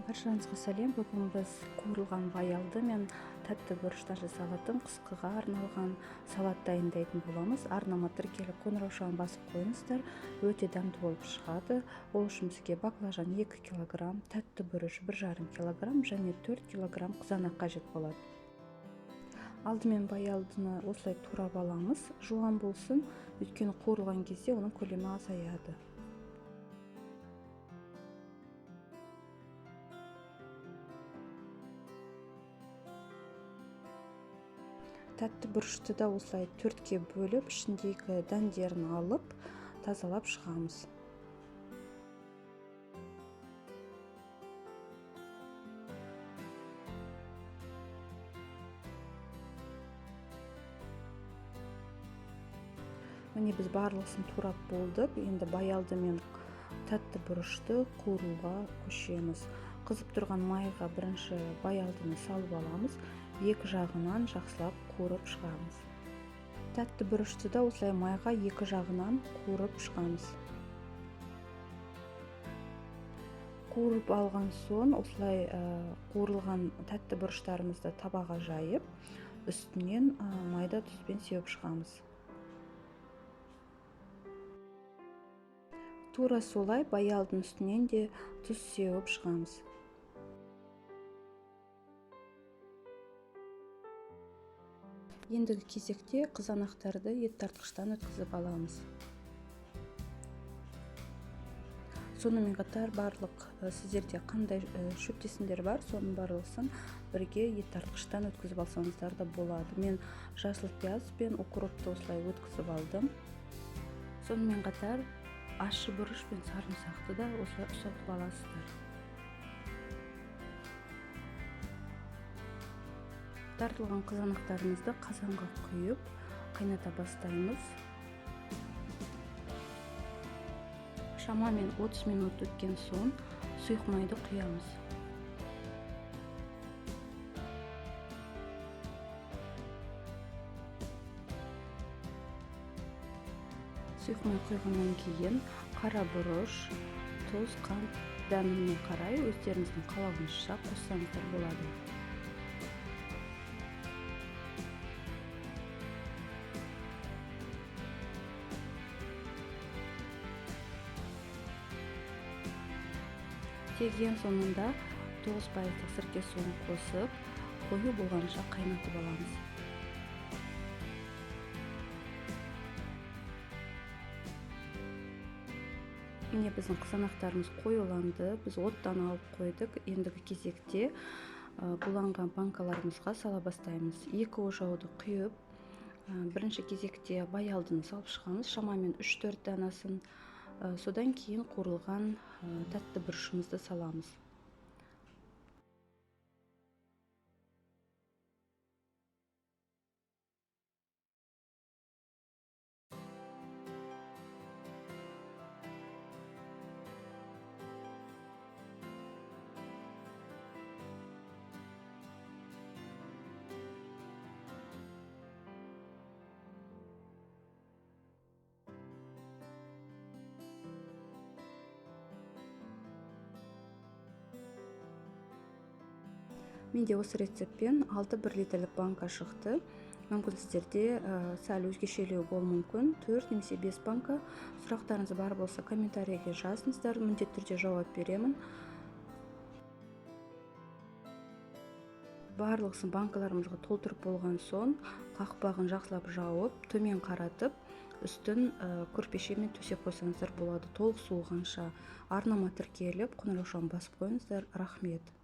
Баршаңызға сәлем. Бүгін біз қуырылған баялды мен тәтті бұрыштан жасалатын қысқыға арналған салат дайындайтын боламыз. Арнама тіркеліп қоңырау шағын басып қойыңыздар. Өте дәмді болып шығады. Ол үшін бізге баклажан 2 кг, тәтті бұрыш 1,5 кг және 4 кг қызанақ қажет болады. Алдымен баялдыны осылай турап аламыз. Жуан болсын, өйткені қуырылған кезде оның көлемі азаяды. Тәтті бұрышты да осылай 4-ке бөліп, ішіндегі дәндерін алып, тазалап шығамыз. Міне біз барлығын турап болдық. Енді баялды мен тәтті бұрышты қуыруға көшеміз. Қызып тұрған майға бірінші баялдыны салып аламыз. Екі жағынан жақсылап қуырып шығамыз. Тәтті бұрышты да осылай майға екі жағынан қуырып шығамыз. Қуырып алған соң осылай қуырылған тәтті бұрыштарымызды табаға жайып, үстінен майда тұзбен сеуіп шығамыз. Тура солай баялдың үстінен де тұз сеуіп шығамыз. Ендігі кезекте қызанақтарды ет тартқыштан өткізіп аламыз. Сонымен қатар барлық сіздерде қандай шөптесіндер бар, соның барлығын бірге ет тартқыштан өткізіп алсаңыздар да болады. Мен жасыл пияз бен укропты осылай өткізіп алдым. Сонымен қатар ащы бұрыш пен сарымсақты да осылай ұсатып аласыздар. Тартылған қызанақтарымызды қазанға құйып, қайната бастаймыз. Шамамен 30 минут өткен соң сұйық майды құямыз. Сұйық май құйғаннан кейін қара бұрыш, тұз, қант дәміне қарай өздеріңіздің қалауыңызша қоссаңыздар болады. Тек ең соңында 9% сірке суын қосып, қою болғанша қайнатып аламыз. Міне біздің қызанақтарымыз қоюланды. Біз оттан алып қойдық. Ендігі кезекте буланған банкаларымызға сала бастаймыз. 2 ошауды құйып, бірінші кезекте баялдыны салып шығамыз. Шамамен 3-4 данасын. Содан кейін қуырылған тәтті бұрышымызды саламыз. Менде осы рецептпен 6 литрлік банка шықты. Мүмкін сіздерде сәл өзгешелеу болуы мүмкін. 4 немесе 5 банка. Сұрақтарыңыз бар болса комментарийге жазыңыздар, міндетті түрде жауап беремін. Барлығын банкаларымызға толтырып болған соң, қақпағын жақсылап жауып, төмен қаратып, үстін көрпешемен төсеп қойсаңыздар болады. Толық суығанша арнама тіркеліп, қоңырау шағын басып қойыңыздар. Рахмет.